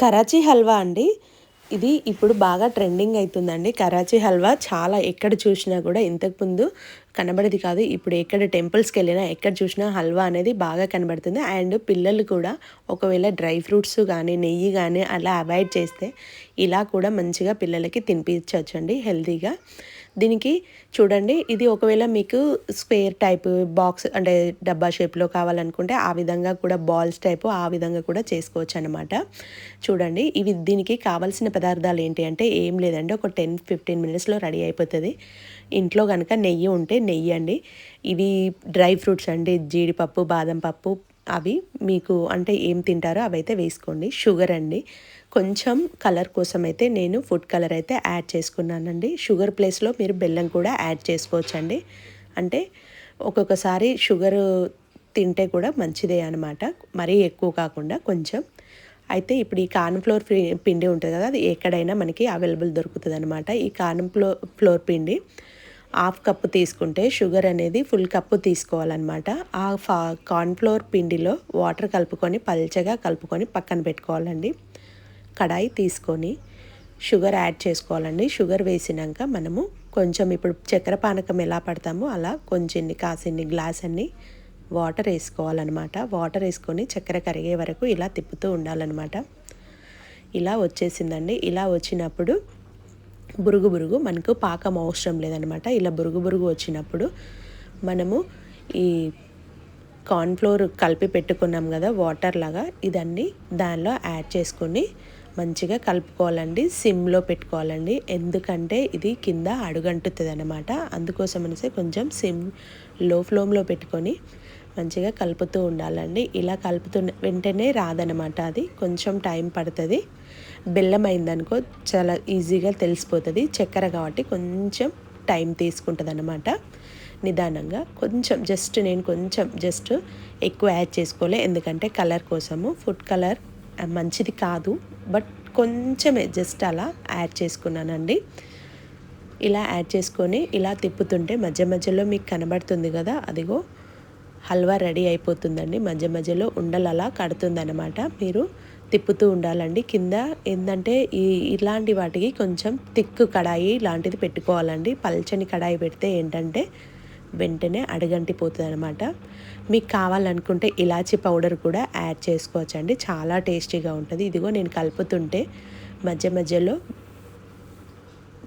కరాచీ హల్వా అండి. ఇది ఇప్పుడు బాగా ట్రెండింగ్ అవుతుందండి. కరాచీ హల్వా చాలా ఎక్కడ చూసినా కూడా ఇంతకుముందు కనబడేది కాదు. ఇప్పుడు ఎక్కడ టెంపుల్స్కి వెళ్ళినా ఎక్కడ చూసినా హల్వా అనేది బాగా కనబడుతుంది. అండ్ పిల్లలు కూడా ఒకవేళ డ్రై ఫ్రూట్స్ కానీ నెయ్యి కానీ అలా అవాయిడ్ చేస్తే ఇలా కూడా మంచిగా పిల్లలకి తినిపించవచ్చండి హెల్తీగా. దీనికి చూడండి, ఇది ఒకవేళ మీకు స్క్వేర్ టైప్ బాక్స్ అంటే డబ్బా షేప్లో కావాలనుకుంటే ఆ విధంగా కూడా, బాల్స్ టైపు ఆ విధంగా కూడా చేసుకోవచ్చు అనమాట. చూడండి, దీనికి కావాల్సిన పదార్థాలు ఏంటి అంటే ఏం లేదండి, ఒక 10-15 మినిట్స్లో రెడీ అయిపోతుంది. ఇంట్లో కనుక నెయ్యి ఉంటే నెయ్యి అండి. ఇవి డ్రై ఫ్రూట్స్ అండి, జీడిపప్పు, బాదం పప్పు, అవి మీకు అంటే ఏం తింటారో అవైతే వేసుకోండి. షుగర్ అండి, కొంచెం కలర్ కోసం అయితే నేను ఫుడ్ కలర్ అయితే యాడ్ చేసుకున్నానండి. షుగర్ ప్లేస్లో మీరు బెల్లం కూడా యాడ్ చేసుకోవచ్చండి. అంటే ఒక్కొక్కసారి షుగర్ తింటే కూడా మంచిదే అనమాట, మరీ ఎక్కువ కాకుండా కొంచెం. అయితే ఇప్పుడు ఈ కార్న్‌ఫ్లోర్ పిండి ఉంటుంది కదా, అది ఎక్కడైనా మనకి అవైలబుల్ దొరుకుతుంది అనమాట. ఈ కార్న్‌ఫ్లోర్ పిండి హాఫ్ కప్పు తీసుకుంటే షుగర్ అనేది ఫుల్ కప్పు తీసుకోవాలన్నమాట. ఆ కార్న్‌ఫ్లోర్ పిండిలో వాటర్ కలుపుకొని పల్చగా కలుపుకొని పక్కన పెట్టుకోవాలండి. కడాయి తీసుకొని షుగర్ యాడ్ చేసుకోవాలండి. షుగర్ వేసినాక మనము కొంచెం ఇప్పుడు చక్కెర పానకం ఎలా పడతామో అలా కొంచెం కాసిన్ని గ్లాస్ అన్ని వాటర్ వేసుకోవాలన్నమాట. వాటర్ వేసుకొని చక్కెర కరిగే వరకు ఇలా తిప్పుతూ ఉండాలన్నమాట. ఇలా వచ్చేసిందండి. ఇలా వచ్చినప్పుడు బురుగు మనకు పాకం అవసరం లేదనమాట. ఇలా బురుగు వచ్చినప్పుడు మనము ఈ కార్న్‌ఫ్లోర్ కలిపి పెట్టుకున్నాం కదా వాటర్ లాగా, ఇదన్నీ దానిలో యాడ్ చేసుకొని మంచిగా కలుపుకోవాలండి. సిమ్లో పెట్టుకోవాలండి, ఎందుకంటే ఇది కింద అడుగంటుతుంది అనమాట. అందుకోసం అనేసి కొంచెం లో ఫ్లేమ్లో పెట్టుకొని మంచిగా కలుపుతూ ఉండాలండి. ఇలా కలుపుతున్న వెంటనే రాదనమాట, అది కొంచెం టైం పడుతుంది. బెల్లం అయిందనుకో చాలా ఈజీగా తెలిసిపోతుంది. చక్కెర కాబట్టి కొంచెం టైం తీసుకుంటుంది అనమాట. నిదానంగా కొంచెం నేను కొంచెం ఎక్కువ యాడ్ చేసుకోలే, ఎందుకంటే కలర్ కోసము. ఫుడ్ కలర్ మంచిది కాదు, బట్ కొంచెమే జస్ట్ అలా యాడ్ చేసుకున్నానండి. ఇలా యాడ్ చేసుకొని ఇలా తిప్పుతుంటే మధ్యలో మీకు కనబడుతుంది కదా, అదిగో హల్వా రెడీ అయిపోతుందండి. మధ్యలో ఉండలు అలా కడుతుందన్నమాట. మీరు తిప్పుతూ ఉండాలండి. కింద ఏంటంటే ఇలాంటి వాటికి కొంచెం థిక్ కడాయి లాంటిది పెట్టుకోవాలండి. పల్చని కడాయి పెడితే ఏంటంటే వెంటనే అడుగంటిపోతుంది అనమాట. మీకు కావాలనుకుంటే ఇలాచీ పౌడర్ కూడా యాడ్ చేసుకోవచ్చండి, చాలా టేస్టీగా ఉంటుంది. ఇదిగో నేను కలుపుతుంటే మధ్యలో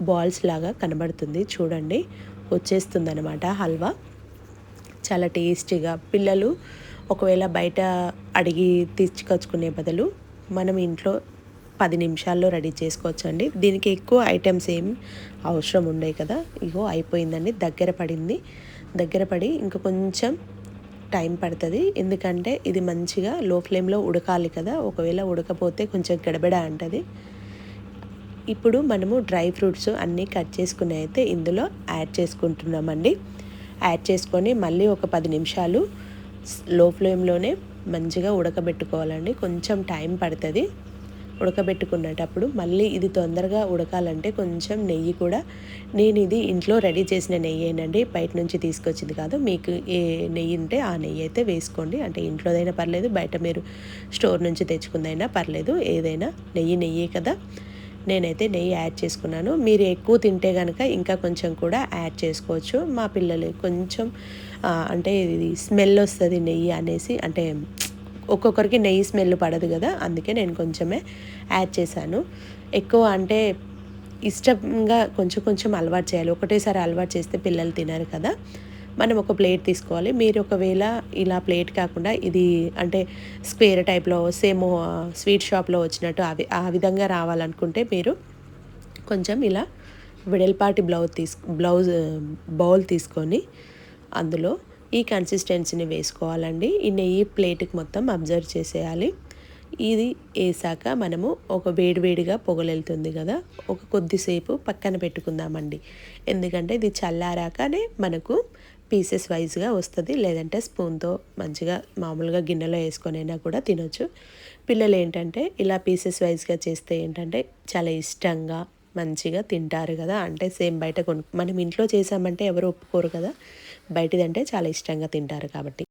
బాల్స్ లాగా కనబడుతుంది చూడండి, వచ్చేస్తుంది అనమాట హల్వా. చాలా టేస్టీగా పిల్లలు ఒకవేళ బయట అడిగి తెచ్చుకొచ్చుకునే బదులు మనం ఇంట్లో 10 నిమిషాల్లో రెడీ చేసుకోవచ్చండి. దీనికి ఎక్కువ ఐటమ్స్ ఏం అవసరం ఉండవు కదా. ఇగో అయిపోయిందండి, దగ్గర పడి ఇంకా కొంచెం టైం పడుతుంది, ఎందుకంటే ఇది మంచిగా లో ఫ్లేమ్లో ఉడకాలి కదా. ఒకవేళ ఉడకపోతే కొంచెం గడబడ అంటుంది. ఇప్పుడు మనము డ్రై ఫ్రూట్స్ అన్నీ కట్ చేసుకుని అయితే ఇందులో యాడ్ చేసుకుంటున్నామండి. యాడ్ చేసుకొని మళ్ళీ ఒక 10 నిమిషాలు లో ఫ్లేమ్లోనే మంచిగా ఉడకబెట్టుకోవాలండి. కొంచెం టైం పడుతుంది ఉడకబెట్టుకునేటప్పుడు. మళ్ళీ ఇది తొందరగా ఉడకాలంటే కొంచెం నెయ్యి కూడా, నేను ఇది ఇంట్లో రెడీ చేసిన నెయ్యేనండి, బయట నుంచి తీసుకొచ్చింది కాదు. మీకు ఏ నెయ్యి ఉంటే ఆ నెయ్యి అయితే వేసుకోండి. అంటే ఇంట్లోదైనా పర్లేదు, బయట మీరు స్టోర్ నుంచి తెచ్చుకుందైనా పర్లేదు, ఏదైనా నెయ్యే కదా. నేనైతే నెయ్యి యాడ్ చేసుకున్నాను. మీరు ఎక్కువ తింటే కనుక ఇంకా కొంచెం కూడా యాడ్ చేసుకోవచ్చు. మా పిల్లలు కొంచెం అంటే ఇది స్మెల్ వస్తుంది నెయ్యి అనేసి, అంటే ఒక్కొక్కరికి నెయ్యి స్మెల్ పడదు కదా, అందుకే నేను కొంచెమే యాడ్ చేశాను. ఎక్కువ అంటే ఇష్టంగా కొంచెం అలవాటు చేయాలి. ఒకటేసారి అలవాటు చేస్తే పిల్లలు తినరు కదా. మనం ఒక ప్లేట్ తీసుకోవాలి. మీరు ఒకవేళ ఇలా ప్లేట్ కాకుండా ఇది అంటే స్క్వేర్ టైప్లో సేమ్ స్వీట్ షాప్లో వచ్చినట్టు ఆ విధంగా రావాలనుకుంటే మీరు కొంచెం ఇలా వెడల్పాటి బౌల్ తీసుకొని అందులో ఈ కన్సిస్టెన్సీని వేసుకోవాలండి. ఈ నెయ్యి ప్లేట్కి మొత్తం అబ్జర్వ్ చేసేయాలి. ఇది వేసాక మనము ఒక వేడిగా పొగలెళ్తుంది కదా, ఒక కొద్దిసేపు పక్కన పెట్టుకుందామండి. ఎందుకంటే ఇది చల్లారాకనే మనకు పీసెస్ వైజ్గా వస్తుంది. లేదంటే స్పూన్తో మంచిగా మామూలుగా గిన్నెలో వేసుకొనైనా కూడా తినొచ్చు. పిల్లలు ఏంటంటే ఇలా పీసెస్ వైజ్గా చేస్తే ఏంటంటే చాలా ఇష్టంగా మంచిగా తింటారు కదా. అంటే సేమ్ బయట మనం ఇంట్లో చేసామంటే ఎవరు ఒప్పుకోరు కదా, బయటిదంటే చాలా ఇష్టంగా తింటారు కాబట్టి.